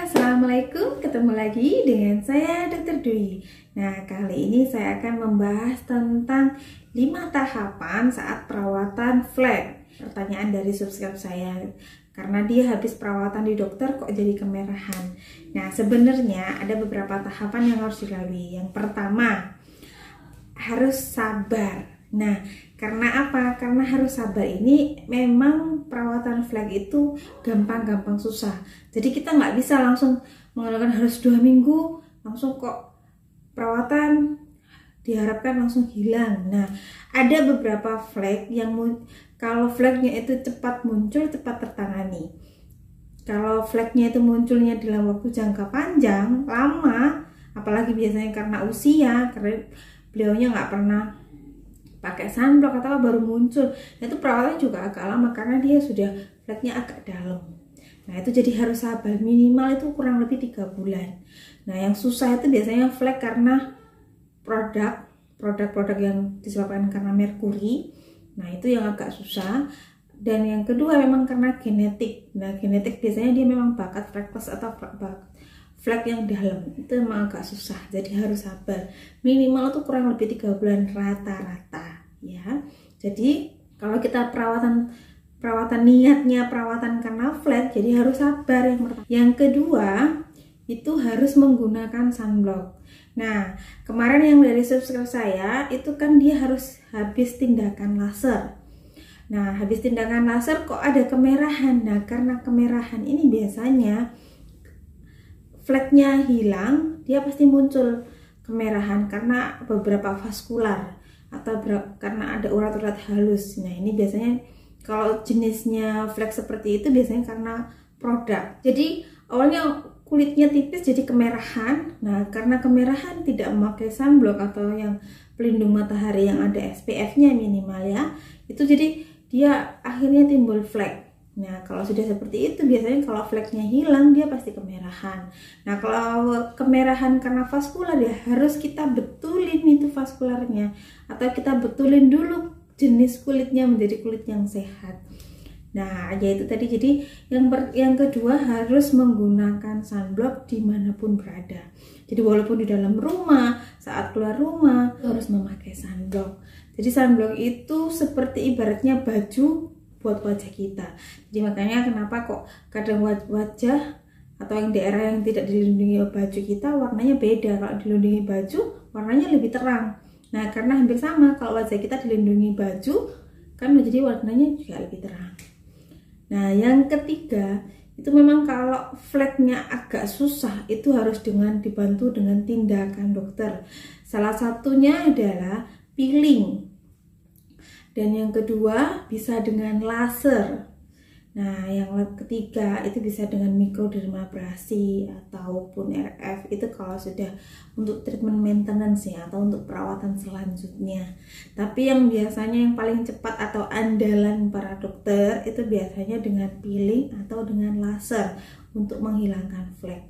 Assalamualaikum, ketemu lagi dengan saya Dr. Dwi. Nah, kali ini saya akan membahas tentang 5 tahapan saat perawatan flek. Pertanyaan dari subscribe saya, karena dia habis perawatan di dokter kok jadi kemerahan. Nah, sebenarnya ada beberapa tahapan yang harus dilalui. Yang pertama, harus sabar. Nah, karena apa? Karena harus sabar ini memang perawatan flek itu gampang-gampang susah. Jadi kita nggak bisa langsung mengatakan harus 2 minggu langsung kok perawatan diharapkan langsung hilang. Nah, ada beberapa flek yang kalau fleknya itu cepat muncul, cepat tertangani. Kalau fleknya itu munculnya dalam waktu jangka panjang, lama, apalagi biasanya karena usia, karena beliaunya nggak pernah pakai sunblock atau baru muncul, nah itu perawatannya juga agak lama karena dia sudah fleknya agak dalam. Nah itu jadi harus sabar, minimal itu kurang lebih 3 bulan. Nah yang susah itu biasanya flek karena produk yang disebabkan karena merkuri. Nah itu yang agak susah. Dan yang kedua memang karena genetik. Nah genetik biasanya dia memang bakat freckles atau flek yang dalam, itu memang agak susah, jadi harus sabar. Minimal tuh kurang lebih 3 bulan rata-rata ya. Jadi kalau kita perawatan niatnya perawatan karena flek, jadi harus sabar. Yang kedua itu harus menggunakan sunblock. Nah kemarin yang dari subscribe saya itu kan dia harus habis tindakan laser. Nah habis tindakan laser kok ada kemerahan. Nah karena kemerahan ini biasanya fleknya hilang, dia pasti muncul kemerahan karena beberapa vaskular atau karena ada urat-urat halus. Nah ini biasanya kalau jenisnya flek seperti itu biasanya karena produk. Jadi awalnya kulitnya tipis jadi kemerahan. Nah karena kemerahan tidak memakai sunblock atau yang pelindung matahari yang ada SPF-nya minimal ya, itu jadi dia akhirnya timbul flek. Nah kalau sudah seperti itu biasanya kalau fleknya hilang dia pasti kemerahan. Nah kalau kemerahan karena vaskular ya harus kita betulin itu vaskularnya, atau kita betulin dulu jenis kulitnya menjadi kulit yang sehat. Nah ya itu tadi, jadi yang kedua harus menggunakan sunblock dimanapun berada. Jadi walaupun di dalam rumah, saat keluar rumah harus memakai sunblock. Jadi sunblock itu seperti ibaratnya baju buat wajah kita. Jadi makanya kenapa kok kadang wajah atau yang daerah yang tidak dilindungi baju kita warnanya beda. Kalau dilindungi baju warnanya lebih terang. Nah karena hampir sama, kalau wajah kita dilindungi baju kan jadi warnanya juga lebih terang. Nah yang ketiga itu memang kalau fleknya agak susah itu harus dibantu dengan tindakan dokter. Salah satunya adalah peeling. Dan yang kedua bisa dengan laser. Nah yang ketiga itu bisa dengan mikrodermabrasi ataupun RF, itu kalau sudah untuk treatment maintenance ya, atau untuk perawatan selanjutnya. Tapi yang biasanya yang paling cepat atau andalan para dokter itu biasanya dengan peeling atau dengan laser untuk menghilangkan flek.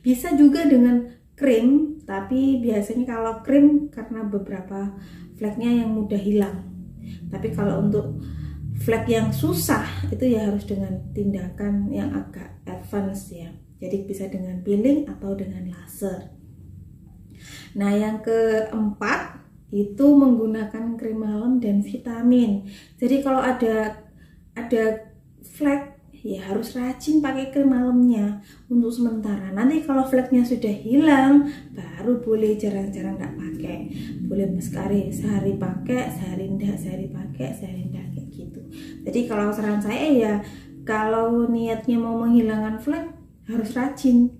Bisa juga dengan krim, tapi biasanya kalau krim karena beberapa fleknya yang mudah hilang. Tapi kalau untuk flek yang susah itu ya harus dengan tindakan yang agak advance ya. Jadi bisa dengan peeling atau dengan laser. Nah yang keempat itu menggunakan krim malam dan vitamin. Jadi kalau ada flek ya harus rajin pakai krim malamnya untuk sementara. Nanti kalau fleknya sudah hilang baru boleh jarang-jarang nggak pakai. Boleh sehari pakai, sehari enggak, sehari pakai, sehari enggak, kayak gitu. Jadi kalau saran saya ya kalau niatnya mau menghilangkan flek harus rajin.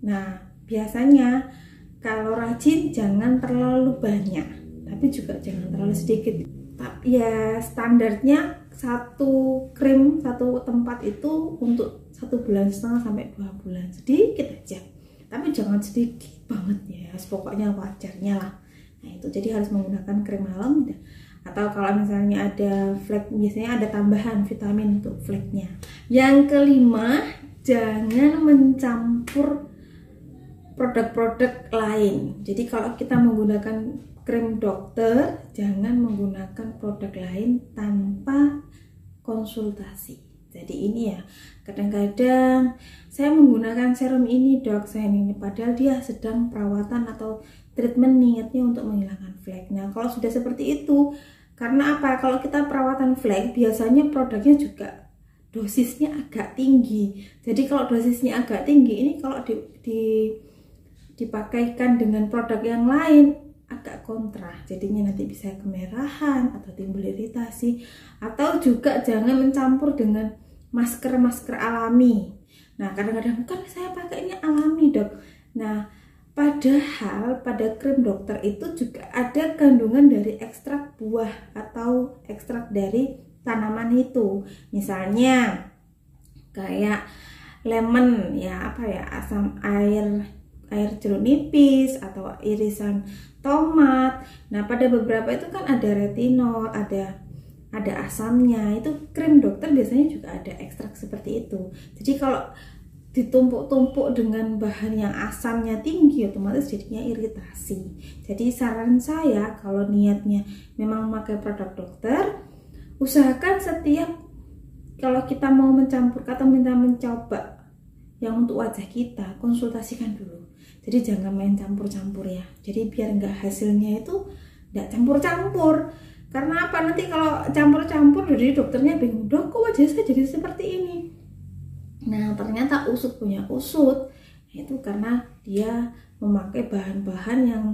Nah biasanya kalau rajin jangan terlalu banyak, tapi juga jangan terlalu sedikit. Tapi ya standarnya satu krim satu tempat itu untuk 1,5 bulan sampai 2 bulan, sedikit aja, tapi jangan sedikit banget ya, pokoknya wajarnya lah. Nah itu jadi harus menggunakan krim malam, atau kalau misalnya ada flek biasanya ada tambahan vitamin untuk fleknya. Yang kelima, jangan mencampur produk-produk lain. Jadi kalau kita menggunakan krim dokter, jangan menggunakan produk lain tanpa konsultasi. Jadi ini ya, kadang-kadang saya menggunakan serum ini dok, saya ini padahal dia sedang perawatan atau treatment niatnya untuk menghilangkan flek. Nah kalau sudah seperti itu, karena apa? Kalau kita perawatan flek biasanya produknya juga dosisnya agak tinggi. Jadi kalau dosisnya agak tinggi ini kalau dipakaikan dengan produk yang lain agak kontra, jadinya nanti bisa kemerahan atau timbul iritasi. Atau juga jangan mencampur dengan masker alami. Nah kadang-kadang kan saya pakai ini alami dok. Nah padahal pada krim dokter itu juga ada kandungan dari ekstrak buah atau ekstrak dari tanaman itu. Misalnya kayak lemon ya, apa ya, asam air jeruk nipis atau irisan tomat. Nah pada beberapa itu kan ada retinol, ada asamnya. Itu krim dokter biasanya juga ada ekstrak seperti itu. Jadi kalau ditumpuk-tumpuk dengan bahan yang asamnya tinggi otomatis jadinya iritasi. Jadi saran saya kalau niatnya memang memakai produk dokter, usahakan setiap kalau kita mau mencampur atau minta mencoba yang untuk wajah kita, konsultasikan dulu. Jadi jangan main campur-campur ya. Jadi biar enggak hasilnya itu enggak campur-campur. Karena apa? Nanti kalau campur-campur jadi dokternya bingung, dok kok wajah saya jadi seperti ini. Nah ternyata usut punya usut. Itu karena dia memakai bahan-bahan yang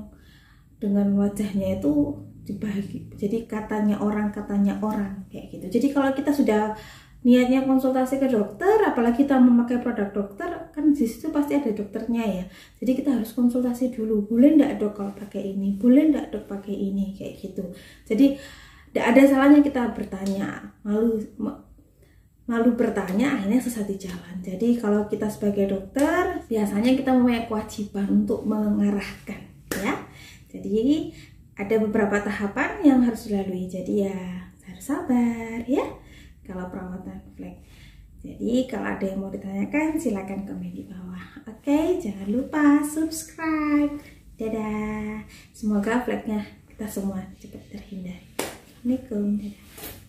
dengan wajahnya itu dibagi. Jadi katanya orang kayak gitu. Jadi kalau kita sudah niatnya konsultasi ke dokter, apalagi kita memakai produk dokter, kan di situ pasti ada dokternya ya. Jadi kita harus konsultasi dulu, boleh enggak dok kalau pakai ini, boleh enggak dok pakai ini, kayak gitu. Jadi tidak ada salahnya kita bertanya, malu bertanya akhirnya sesat di jalan. Jadi kalau kita sebagai dokter biasanya kita mempunyai kewajiban untuk mengarahkan ya. Jadi ada beberapa tahapan yang harus dilalui. Jadi ya harus sabar ya kalau perawatan flek. Jadi kalau ada yang mau ditanyakan silakan komen di bawah. Oke, jangan lupa subscribe. Dadah. Semoga fleknya kita semua cepat terhindar. Assalamualaikum. Dadah.